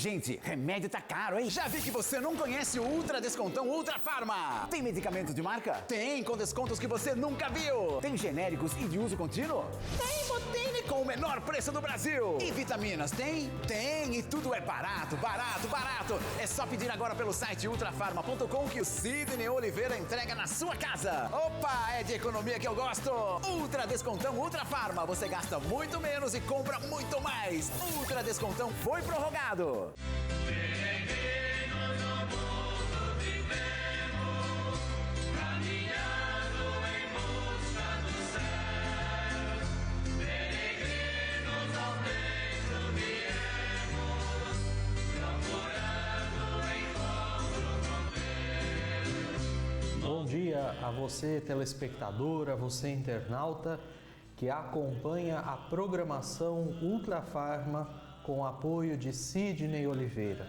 Gente, remédio tá caro, hein? Já vi que você não conhece o Ultra Descontão Ultra Farma. Tem medicamento de marca? Tem, com descontos que você nunca viu. Tem genéricos e de uso contínuo? Tem, Botânico, com o menor preço do Brasil. E vitaminas, tem? Tem, e tudo é barato, barato, barato. É só pedir agora pelo site ultrafarma.com que o Sidney Oliveira entrega na sua casa. Opa, é de economia que eu gosto. Ultra Descontão Ultra Farma. Você gasta muito menos e compra muito mais. Ultra Descontão foi prorrogado. Peregrinos no mundo vivemos, caminhando em busca do céu. Peregrinos ao templo viemos, procurando encontro com Deus. Bom dia a você, telespectador, a você, internauta, que acompanha a programação Ultra Farma com o apoio de Sidney Oliveira.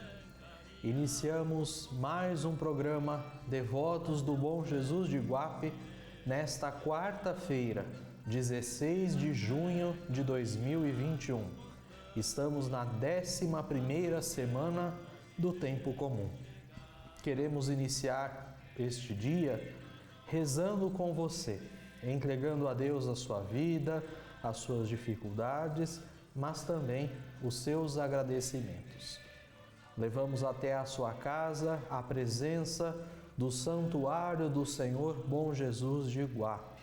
Iniciamos mais um programa Devotos do Bom Jesus de Iguape nesta quarta-feira, 16 de junho de 2021. Estamos na 11ª semana do Tempo Comum. Queremos iniciar este dia rezando com você, entregando a Deus a sua vida, as suas dificuldades, mas também os seus agradecimentos. Levamos até a sua casa a presença do Santuário do Senhor Bom Jesus de Iguape.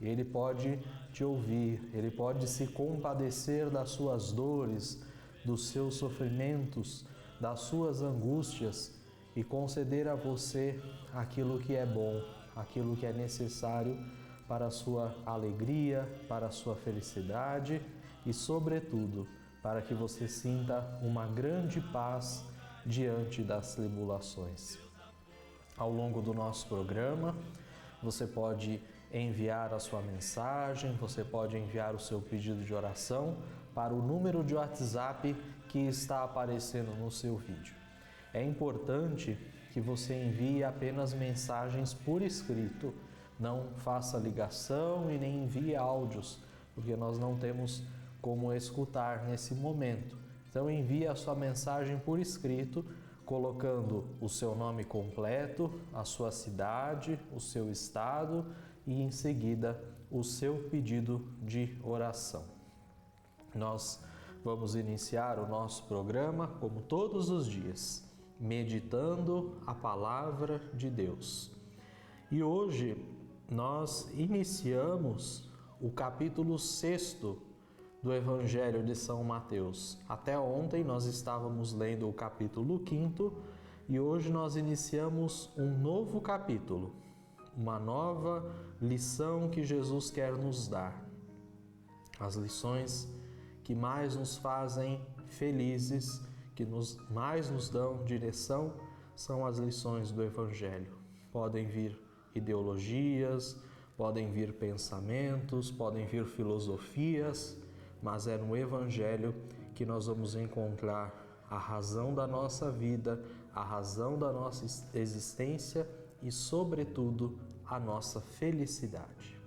Ele pode te ouvir, Ele pode se compadecer das suas dores, dos seus sofrimentos, das suas angústias e conceder a você aquilo que é bom, aquilo que é necessário para a sua alegria, para a sua felicidade e, sobretudo, para que você sinta uma grande paz diante das tribulações. Ao longo do nosso programa, você pode enviar a sua mensagem, você pode enviar o seu pedido de oração para o número de WhatsApp que está aparecendo no seu vídeo. É importante que você envie apenas mensagens por escrito, não faça ligação e nem envie áudios, porque nós não temos como escutar nesse momento. Então envie a sua mensagem por escrito, colocando o seu nome completo, a sua cidade, o seu estado e em seguida o seu pedido de oração. Nós vamos iniciar o nosso programa, como todos os dias, meditando a palavra de Deus. E hoje nós iniciamos o capítulo 6º do Evangelho de São Mateus. Até ontem nós estávamos lendo o capítulo 5º e hoje nós iniciamos um novo capítulo, uma nova lição que Jesus quer nos dar. As lições que mais nos fazem felizes, que mais nos dão direção, são as lições do Evangelho. Podem vir ideologias, podem vir pensamentos, podem vir filosofias, mas é no Evangelho que nós vamos encontrar a razão da nossa vida, a razão da nossa existência e, sobretudo, a nossa felicidade.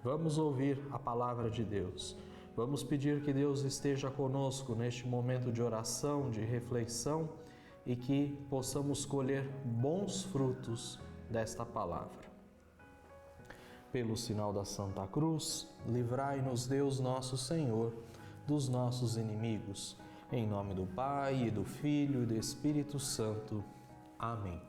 Vamos ouvir a palavra de Deus. Vamos pedir que Deus esteja conosco neste momento de oração, de reflexão e que possamos colher bons frutos desta palavra. Pelo sinal da Santa Cruz, livrai-nos Deus nosso Senhor dos nossos inimigos. Em nome do Pai, e do Filho e do Espírito Santo. Amém.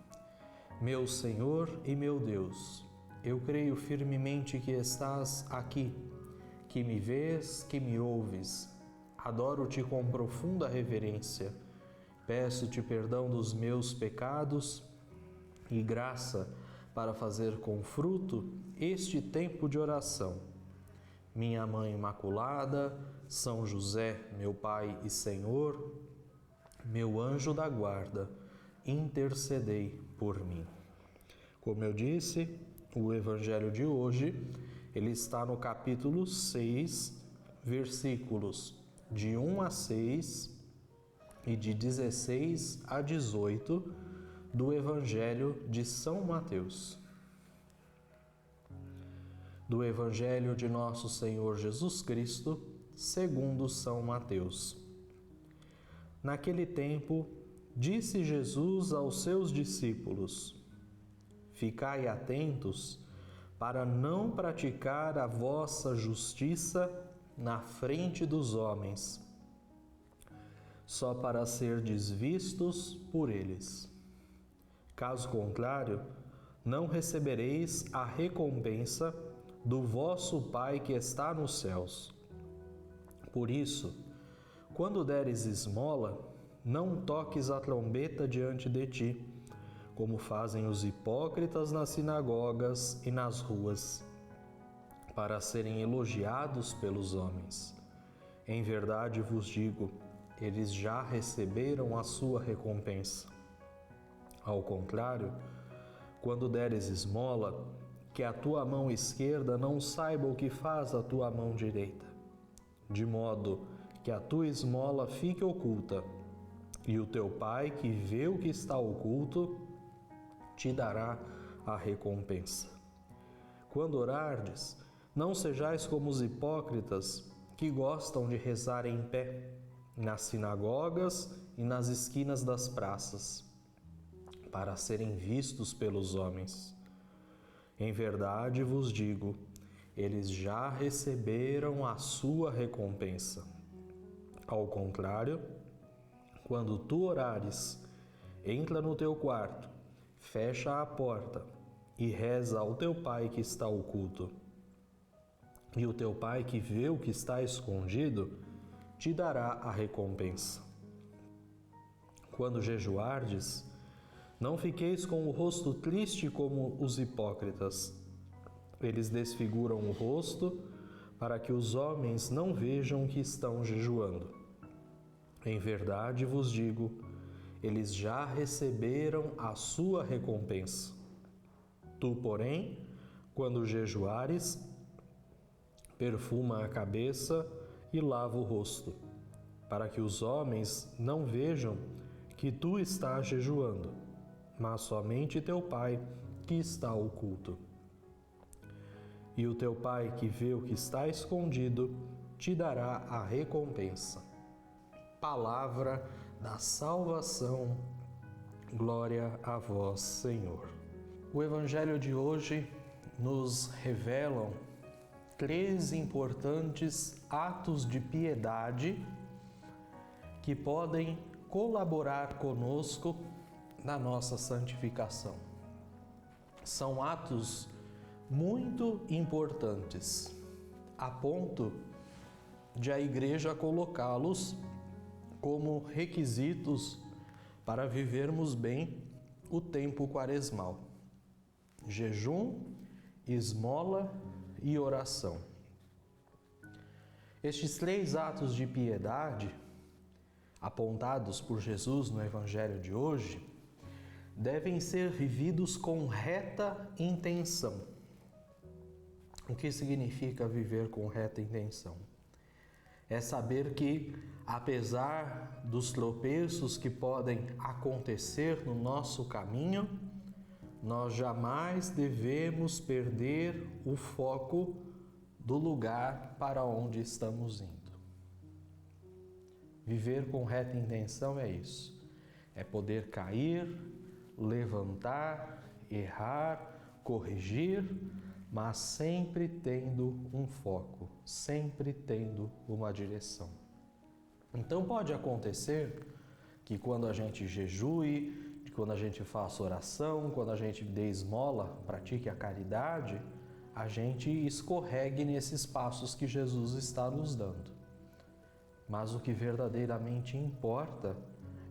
Meu Senhor e meu Deus, eu creio firmemente que estás aqui, que me vês, que me ouves. Adoro-te com profunda reverência. Peço-te perdão dos meus pecados e graça para fazer com fruto este tempo de oração. Minha Mãe Imaculada, São José, meu Pai e Senhor, meu anjo da guarda, intercedei por mim. Como eu disse, o Evangelho de hoje, ele está no capítulo 6, versículos de 1 a 6 e de 16 a 18 do Evangelho de São Mateus. Do Evangelho de Nosso Senhor Jesus Cristo, segundo São Mateus. Naquele tempo, disse Jesus aos seus discípulos: Ficai atentos para não praticar a vossa justiça na frente dos homens, só para serdes vistos por eles. Caso contrário, não recebereis a recompensa do vosso Pai que está nos céus. Por isso, quando deres esmola, não toques a trombeta diante de ti, como fazem os hipócritas nas sinagogas e nas ruas, para serem elogiados pelos homens. Em verdade vos digo, eles já receberam a sua recompensa. Ao contrário, quando deres esmola, que a tua mão esquerda não saiba o que faz a tua mão direita, de modo que a tua esmola fique oculta, e o teu Pai, que vê o que está oculto, te dará a recompensa. Quando orardes, não sejais como os hipócritas, que gostam de rezar em pé, nas sinagogas e nas esquinas das praças, para serem vistos pelos homens. Em verdade vos digo, eles já receberam a sua recompensa. Ao contrário, quando tu orares, entra no teu quarto, fecha a porta e reza ao teu Pai que está oculto. E o teu Pai que vê o que está escondido, te dará a recompensa. Quando jejuardes, não fiqueis com o rosto triste como os hipócritas. Eles desfiguram o rosto para que os homens não vejam que estão jejuando. Em verdade vos digo, eles já receberam a sua recompensa. Tu, porém, quando jejuares, perfuma a cabeça e lava o rosto, para que os homens não vejam que tu estás jejuando, mas somente teu Pai que está oculto. E o teu Pai que vê o que está escondido, te dará a recompensa. Palavra da salvação. Glória a vós, Senhor. O Evangelho de hoje nos revelam 3 importantes atos de piedade que podem colaborar conosco na nossa santificação. São atos muito importantes, a ponto de a Igreja colocá-los como requisitos para vivermos bem o tempo quaresmal: jejum, esmola e oração. Estes 3 atos de piedade, apontados por Jesus no Evangelho de hoje, devem ser vividos com reta intenção. O que significa viver com reta intenção? É saber que, apesar dos tropeços que podem acontecer no nosso caminho, nós jamais devemos perder o foco do lugar para onde estamos indo. Viver com reta intenção é isso. É poder cair, levantar, errar, corrigir, mas sempre tendo um foco, sempre tendo uma direção. Então pode acontecer que quando a gente jejue, quando a gente faça oração, quando a gente dê esmola, pratique a caridade, a gente escorregue nesses passos que Jesus está nos dando. Mas o que verdadeiramente importa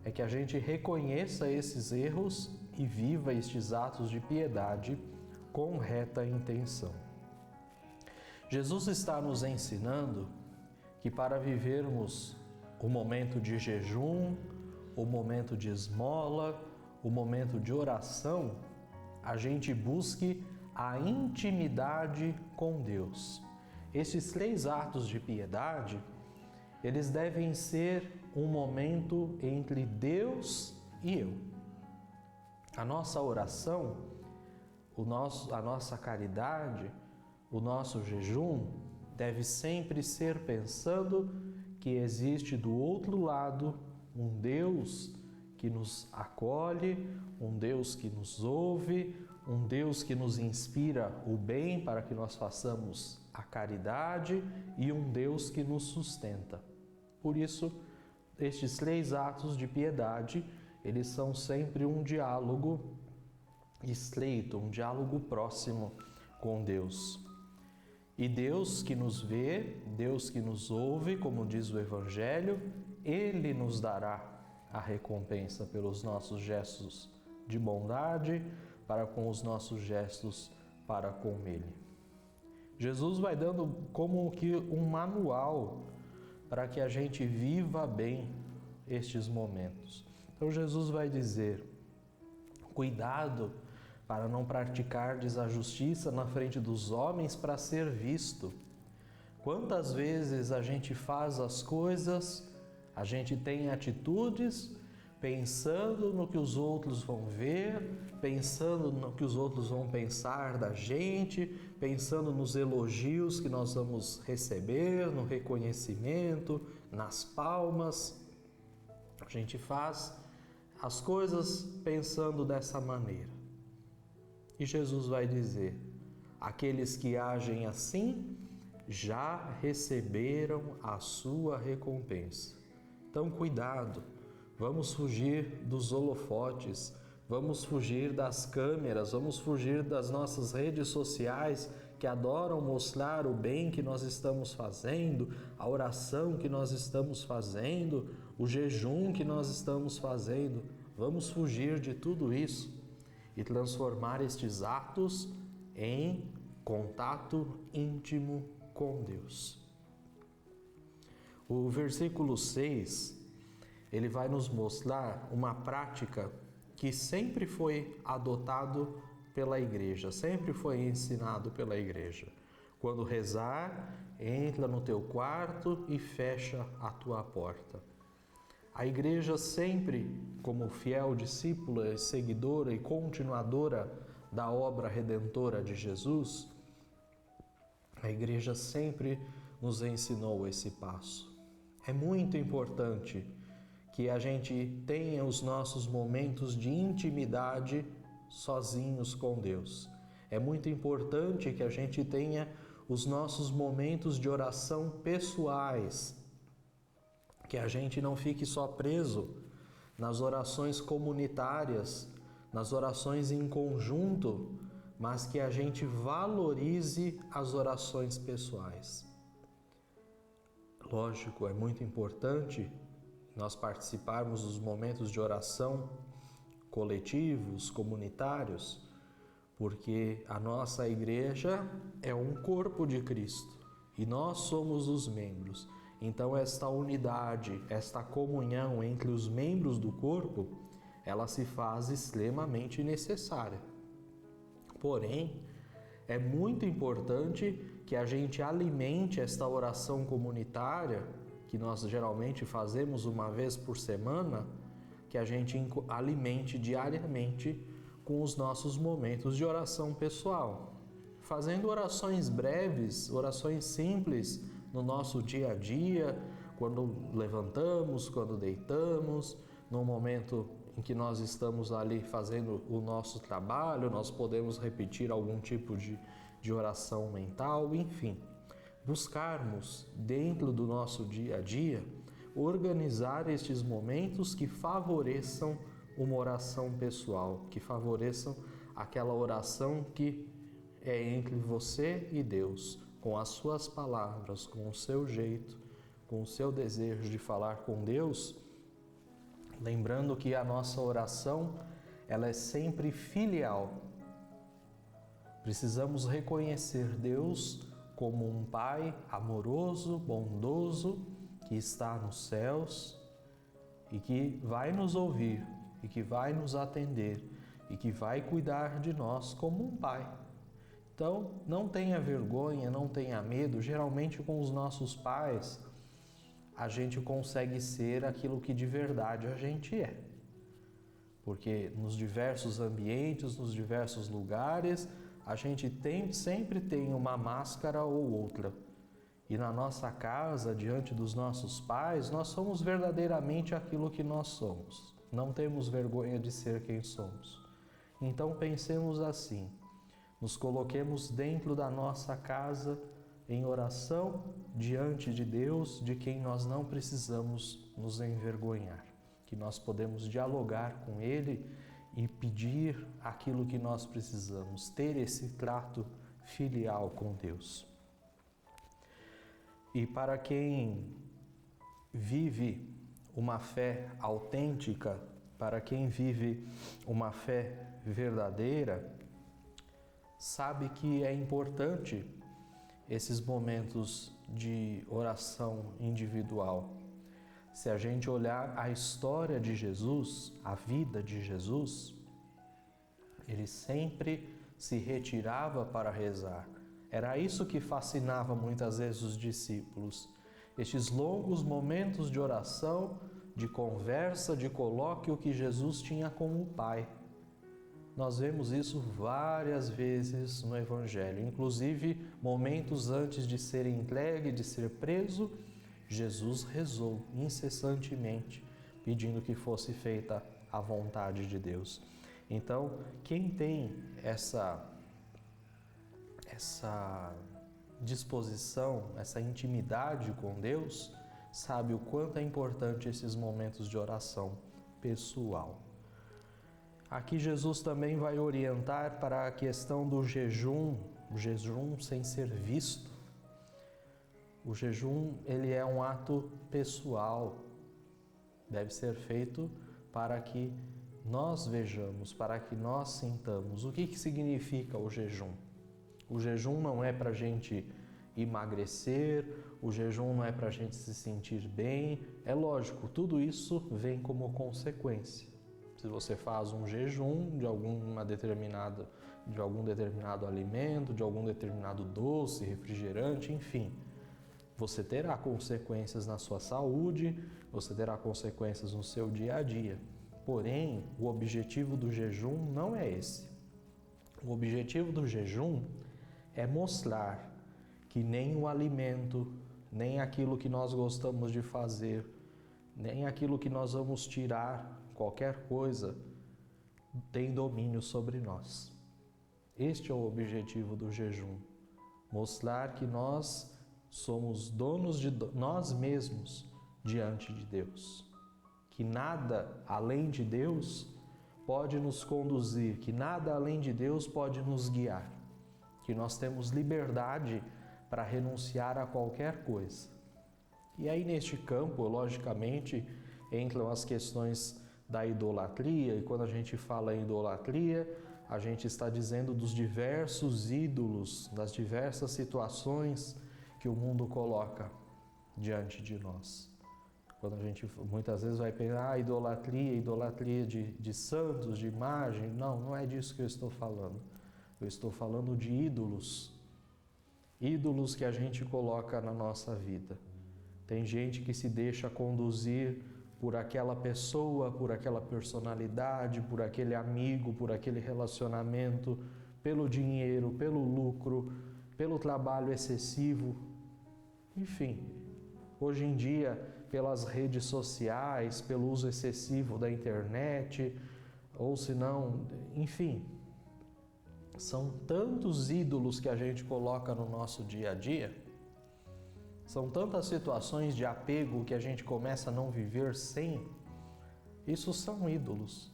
é que a gente reconheça esses erros e viva estes atos de piedade com reta intenção. Jesus está nos ensinando que para vivermos o momento de jejum, o momento de esmola, o momento de oração, a gente busque a intimidade com Deus. Esses 3 atos de piedade, eles devem ser um momento entre Deus e eu. A nossa oração, a nossa caridade, o nosso jejum deve sempre ser pensando que existe do outro lado um Deus que nos acolhe, um Deus que nos ouve, um Deus que nos inspira o bem para que nós façamos a caridade e um Deus que nos sustenta. Por isso, estes 3 atos de piedade, eles são sempre um diálogo estreito, um diálogo próximo com Deus. E Deus que nos vê, Deus que nos ouve, como diz o Evangelho, Ele nos dará a recompensa pelos nossos gestos de bondade, para com os nossos gestos para com Ele. Jesus vai dando como que um manual para que a gente viva bem estes momentos. Então Jesus vai dizer: cuidado para não praticardes a justiça na frente dos homens para ser visto. Quantas vezes a gente faz as coisas, a gente tem atitudes pensando no que os outros vão ver, pensando no que os outros vão pensar da gente, pensando nos elogios que nós vamos receber, no reconhecimento, nas palmas. A gente faz as coisas pensando dessa maneira. E Jesus vai dizer: aqueles que agem assim já receberam a sua recompensa. Então, cuidado, vamos fugir dos holofotes, vamos fugir das câmeras, vamos fugir das nossas redes sociais que adoram mostrar o bem que nós estamos fazendo, a oração que nós estamos fazendo, o jejum que nós estamos fazendo. Vamos fugir de tudo isso e transformar estes atos em contato íntimo com Deus. O versículo 6, ele vai nos mostrar uma prática que sempre foi adotado pela igreja, sempre foi ensinado pela igreja. Quando rezar, entra no teu quarto e fecha a tua porta. A igreja sempre, como fiel discípula, seguidora e continuadora da obra redentora de Jesus, a igreja sempre nos ensinou esse passo. É muito importante que a gente tenha os nossos momentos de intimidade sozinhos com Deus. É muito importante que a gente tenha os nossos momentos de oração pessoais, que a gente não fique só preso nas orações comunitárias, nas orações em conjunto, mas que a gente valorize as orações pessoais. Lógico, é muito importante nós participarmos dos momentos de oração coletivos, comunitários, porque a nossa igreja é um corpo de Cristo e nós somos os membros. Então esta unidade, esta comunhão entre os membros do corpo, ela se faz extremamente necessária. Porém, é muito importante que a gente alimente esta oração comunitária, que nós geralmente fazemos uma vez por semana, que a gente alimente diariamente com os nossos momentos de oração pessoal. Fazendo orações breves, orações simples no nosso dia a dia, quando levantamos, quando deitamos, no momento em que nós estamos ali fazendo o nosso trabalho, nós podemos repetir algum tipo de oração mental, enfim. Buscarmos dentro do nosso dia a dia, organizar estes momentos que favoreçam uma oração pessoal, que favoreçam aquela oração que é entre você e Deus, com as suas palavras, com o seu jeito, com o seu desejo de falar com Deus, lembrando que a nossa oração, ela é sempre filial. Precisamos reconhecer Deus como um Pai amoroso, bondoso, que está nos céus e que vai nos ouvir e que vai nos atender e que vai cuidar de nós como um Pai. Então, não tenha vergonha, não tenha medo. Geralmente, com os nossos pais, a gente consegue ser aquilo que de verdade a gente é. Porque nos diversos ambientes, nos diversos lugares, a gente sempre tem uma máscara ou outra. E na nossa casa, diante dos nossos pais, nós somos verdadeiramente aquilo que nós somos. Não temos vergonha de ser quem somos. Então pensemos assim, nos coloquemos dentro da nossa casa em oração diante de Deus, de quem nós não precisamos nos envergonhar, que nós podemos dialogar com Ele e pedir aquilo que nós precisamos, ter esse trato filial com Deus. E para quem vive uma fé autêntica, para quem vive uma fé verdadeira, sabe que é importante esses momentos de oração individual. Se a gente olhar a história de Jesus, a vida de Jesus, ele sempre se retirava para rezar. Era isso que fascinava muitas vezes os discípulos. Estes longos momentos de oração, de conversa, de colóquio que Jesus tinha com o Pai. Nós vemos isso várias vezes no Evangelho, inclusive momentos antes de ser entregue, de ser preso, Jesus rezou incessantemente, pedindo que fosse feita a vontade de Deus. Então, quem tem essa disposição, essa intimidade com Deus, sabe o quanto é importante esses momentos de oração pessoal. Aqui Jesus também vai orientar para a questão do jejum, o jejum sem ser visto. O jejum, ele é um ato pessoal, deve ser feito para que nós vejamos, para que nós sintamos. O que significa o jejum? O jejum não é para a gente emagrecer, o jejum não é para a gente se sentir bem. É lógico, tudo isso vem como consequência. Se você faz um jejum de algum determinado alimento, de algum determinado doce, refrigerante, enfim, você terá consequências na sua saúde, você terá consequências no seu dia a dia. Porém, o objetivo do jejum não é esse. O objetivo do jejum é mostrar que nem o alimento, nem aquilo que nós gostamos de fazer, nem aquilo que nós vamos tirar, qualquer coisa, tem domínio sobre nós. Este é o objetivo do jejum. Mostrar que nós somos donos de nós mesmos diante de Deus. Que nada além de Deus pode nos conduzir, que nada além de Deus pode nos guiar. Que nós temos liberdade para renunciar a qualquer coisa. E aí neste campo, logicamente, entram as questões da idolatria, e quando a gente fala em idolatria, a gente está dizendo dos diversos ídolos, das diversas situações que o mundo coloca diante de nós. Quando a gente muitas vezes vai pensar, idolatria de santos, de imagem, não é disso que eu estou falando. Eu estou falando de ídolos que a gente coloca na nossa vida. Tem gente que se deixa conduzir por aquela pessoa, por aquela personalidade, por aquele amigo, por aquele relacionamento, pelo dinheiro, pelo lucro, pelo trabalho excessivo. Enfim, hoje em dia, pelas redes sociais, pelo uso excessivo da internet, ou se não, enfim, são tantos ídolos que a gente coloca no nosso dia a dia. São tantas situações de apego que a gente começa a não viver sem. Isso são ídolos.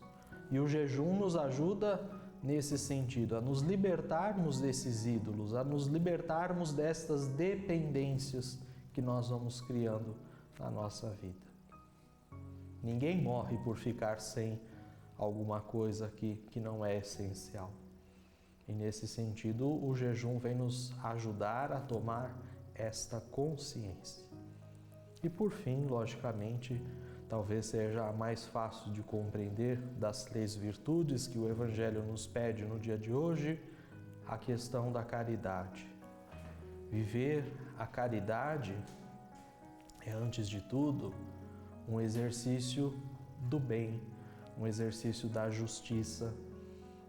E o jejum nos ajuda nesse sentido, a nos libertarmos desses ídolos, a nos libertarmos destas dependências que nós vamos criando na nossa vida. Ninguém morre por ficar sem alguma coisa que não é essencial. E nesse sentido, o jejum vem nos ajudar a tomar esta consciência. E por fim, logicamente, talvez seja a mais fácil de compreender das 3 virtudes que o Evangelho nos pede no dia de hoje, a questão da caridade. Viver a caridade é, antes de tudo, um exercício do bem, um exercício da justiça,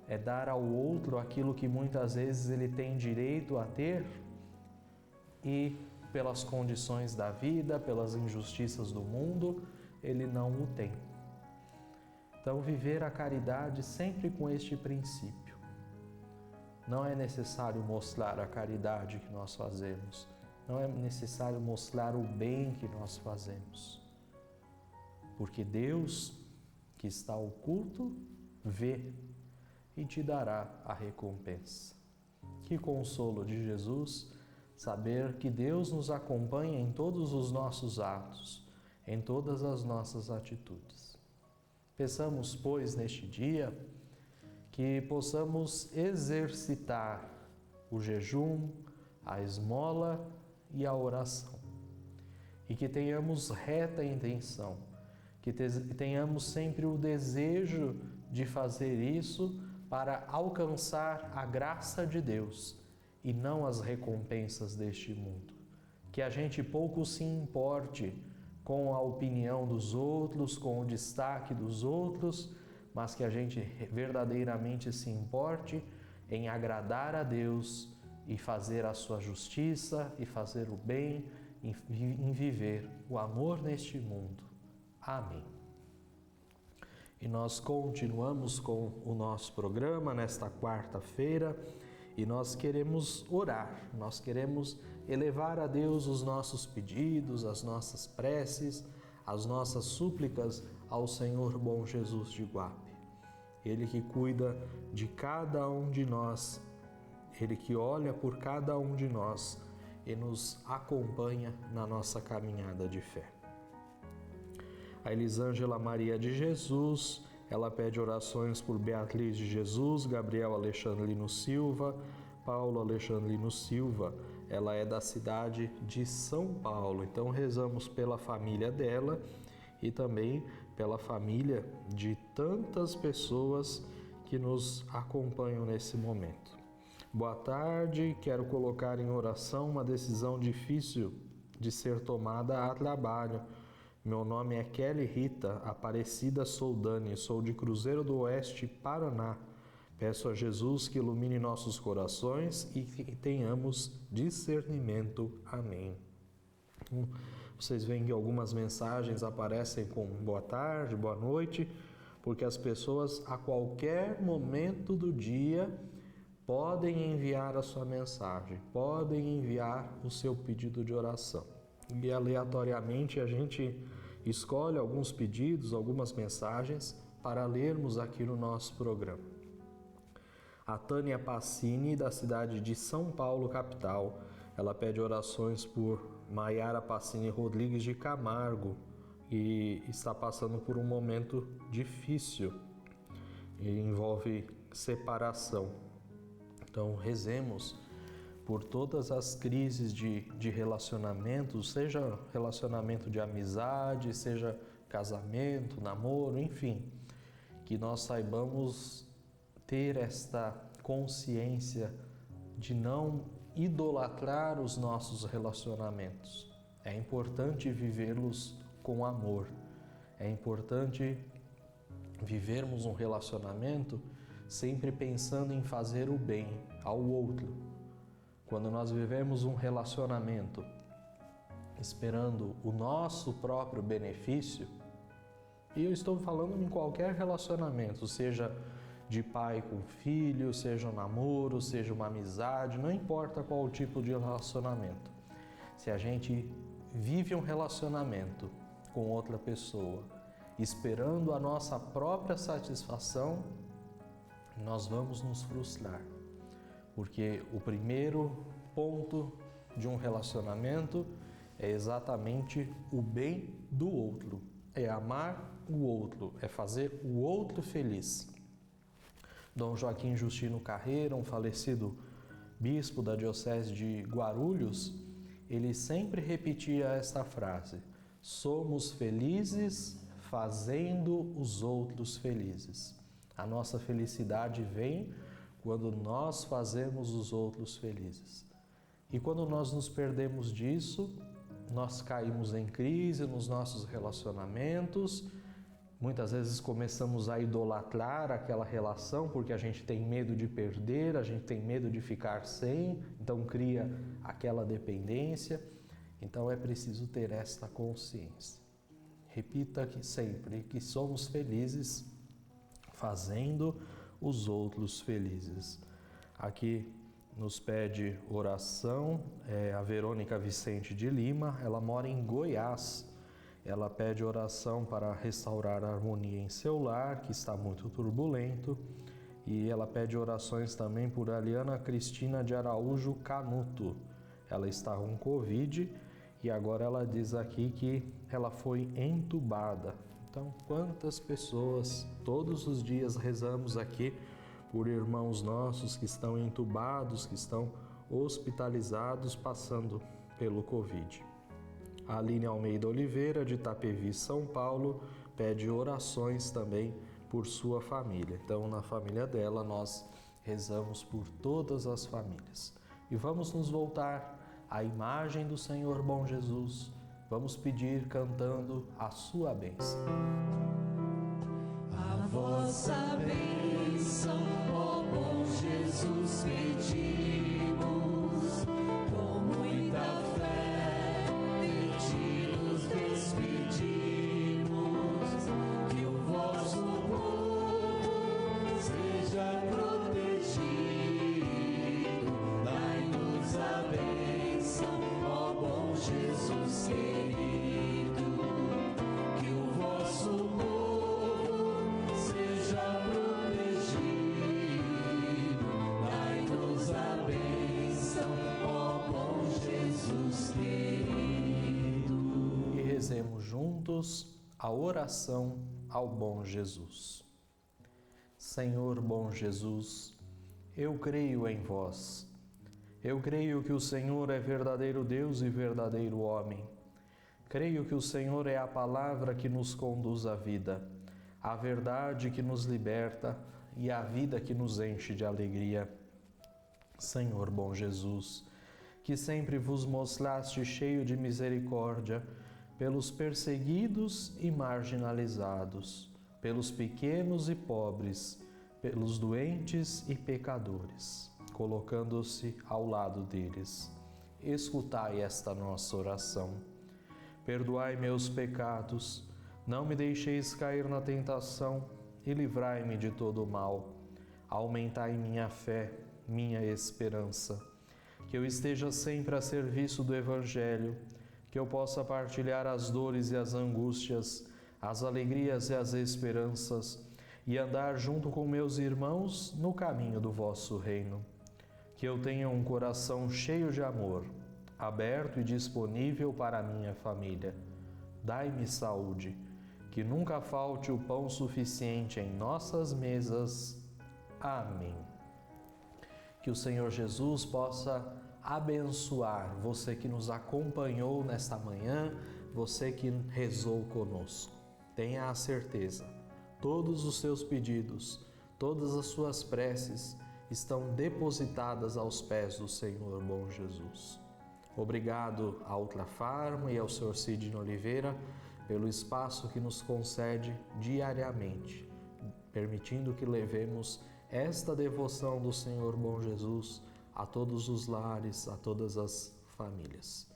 é dar ao outro aquilo que muitas vezes ele tem direito a ter e pelas condições da vida, pelas injustiças do mundo, ele não o tem. Então, viver a caridade sempre com este princípio. Não é necessário mostrar a caridade que nós fazemos, não é necessário mostrar o bem que nós fazemos, porque Deus, que está oculto, vê e te dará a recompensa. Que consolo de Jesus saber que Deus nos acompanha em todos os nossos atos, em todas as nossas atitudes. Peçamos, pois, neste dia, que possamos exercitar o jejum, a esmola e a oração. E que tenhamos reta intenção, que tenhamos sempre o desejo de fazer isso para alcançar a graça de Deus e não as recompensas deste mundo. Que a gente pouco se importe com a opinião dos outros, com o destaque dos outros, mas que a gente verdadeiramente se importe em agradar a Deus e fazer a sua justiça e fazer o bem, em viver o amor neste mundo. Amém. E nós continuamos com o nosso programa nesta quarta-feira e nós queremos orar, nós queremos elevar a Deus os nossos pedidos, as nossas preces, as nossas súplicas ao Senhor bom Jesus de Guape. Ele que cuida de cada um de nós, Ele que olha por cada um de nós e nos acompanha na nossa caminhada de fé. A Elisângela Maria de Jesus, ela pede orações por Beatriz de Jesus, Gabriel Alexandrino Silva, Paulo Alexandrino Silva. Ela é da cidade de São Paulo, então rezamos pela família dela e também pela família de tantas pessoas que nos acompanham nesse momento. Boa tarde, quero colocar em oração uma decisão difícil de ser tomada a trabalho. Meu nome é Kelly Rita Aparecida Soldani, sou de Cruzeiro do Oeste, Paraná. Peço a Jesus que ilumine nossos corações e que tenhamos discernimento. Amém. Vocês veem que algumas mensagens aparecem com boa tarde, boa noite, porque as pessoas a qualquer momento do dia podem enviar a sua mensagem, podem enviar o seu pedido de oração. E aleatoriamente a gente escolhe alguns pedidos, algumas mensagens para lermos aqui no nosso programa. A Tânia Passini, da cidade de São Paulo, capital, ela pede orações por Maiara Passini Rodrigues de Camargo e está passando por um momento difícil e envolve separação. Então rezemos por todas as crises de relacionamento, seja relacionamento de amizade, seja casamento, namoro, enfim, que nós saibamos ter esta consciência de não idolatrar os nossos relacionamentos. É importante vivê-los com amor, é importante vivermos um relacionamento sempre pensando em fazer o bem ao outro. Quando nós vivemos um relacionamento esperando o nosso próprio benefício, e eu estou falando em qualquer relacionamento, seja de pai com filho, seja um namoro, seja uma amizade, não importa qual tipo de relacionamento. Se a gente vive um relacionamento com outra pessoa, esperando a nossa própria satisfação, nós vamos nos frustrar. Porque o primeiro ponto de um relacionamento é exatamente o bem do outro, é amar o outro, é fazer o outro feliz. Dom Joaquim Justino Carreira, um falecido bispo da diocese de Guarulhos, ele sempre repetia esta frase: somos felizes fazendo os outros felizes. A nossa felicidade vem quando nós fazemos os outros felizes. E quando nós nos perdemos disso, nós caímos em crise nos nossos relacionamentos. Muitas vezes começamos a idolatrar aquela relação porque a gente tem medo de perder, a gente tem medo de ficar sem, então cria aquela dependência. Então é preciso ter esta consciência. Repita que sempre que somos felizes fazendo os outros felizes. Aqui nos pede oração a Verônica Vicente de Lima, ela mora em Goiás. Ela pede oração para restaurar a harmonia em seu lar, que está muito turbulento. E ela pede orações também por Aliana Cristina de Araújo Canuto. Ela está com Covid e agora ela diz aqui que ela foi entubada. Então, quantas pessoas todos os dias rezamos aqui por irmãos nossos que estão entubados, que estão hospitalizados, passando pelo Covid. A Aline Almeida Oliveira, de Itapevi, São Paulo, pede orações também por sua família. Então, na família dela, nós rezamos por todas as famílias. E vamos nos voltar à imagem do Senhor Bom Jesus. Vamos pedir cantando a sua bênção. A vossa bênção, ó bom Jesus, pedimos, com muita fé, de ti nos despedimos, que o vosso povo seja protegido, dai-nos a bênção, ó bom Jesus querido, que o vosso povo Rezemos juntos a oração ao bom Jesus. Senhor bom Jesus, eu creio em vós. Eu creio que o Senhor é verdadeiro Deus e verdadeiro homem. Creio que o Senhor é a palavra que nos conduz à vida, a verdade que nos liberta e a vida que nos enche de alegria. Senhor bom Jesus, que sempre vos mostraste cheio de misericórdia pelos perseguidos e marginalizados, pelos pequenos e pobres, pelos doentes e pecadores, colocando-se ao lado deles. Escutai esta nossa oração. Perdoai meus pecados, não me deixeis cair na tentação e livrai-me de todo o mal. Aumentai minha fé, minha esperança, que eu esteja sempre a serviço do Evangelho, que eu possa partilhar as dores e as angústias, as alegrias e as esperanças, e andar junto com meus irmãos no caminho do vosso reino. Que eu tenha um coração cheio de amor, aberto e disponível para a minha família. Dai-me saúde, que nunca falte o pão suficiente em nossas mesas. Amém. Que o Senhor Jesus possa abençoar você que nos acompanhou nesta manhã, você que rezou conosco. Tenha a certeza, todos os seus pedidos, todas as suas preces estão depositadas aos pés do Senhor bom Jesus. Obrigado à Ultrafarma e ao Sr. Sidney Oliveira pelo espaço que nos concede diariamente, permitindo que levemos esta devoção do Senhor bom Jesus a todos os lares, a todas as famílias.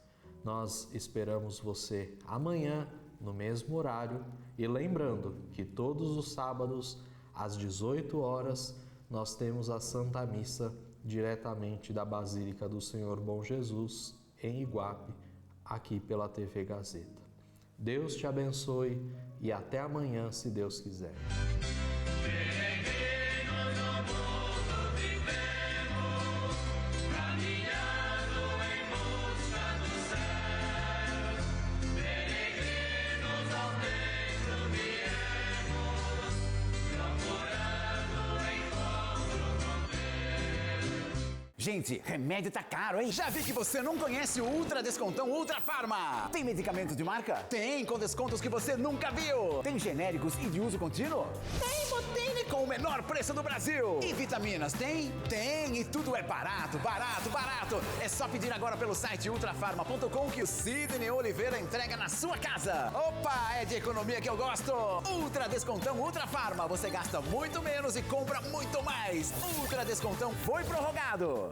Nós esperamos você amanhã, no mesmo horário, e lembrando que todos os sábados, às 18 horas, nós temos a Santa Missa diretamente da Basílica do Senhor Bom Jesus, em Iguape, aqui pela TV Gazeta. Deus te abençoe e até amanhã, se Deus quiser. Gente, remédio tá caro, hein? Já vi que você não conhece o Ultra Descontão Ultra Farma. Tem medicamento de marca? Tem, com descontos que você nunca viu. Tem genéricos e de uso contínuo? Tem, Botini, com o menor preço do Brasil. E vitaminas? Tem? Tem, e tudo é barato, barato, barato. É só pedir agora pelo site ultrafarma.com que o Sidney Oliveira entrega na sua casa. Opa, é de economia que eu gosto. Ultra Descontão Ultra Farma. Você gasta muito menos e compra muito mais. Ultra Descontão foi prorrogado.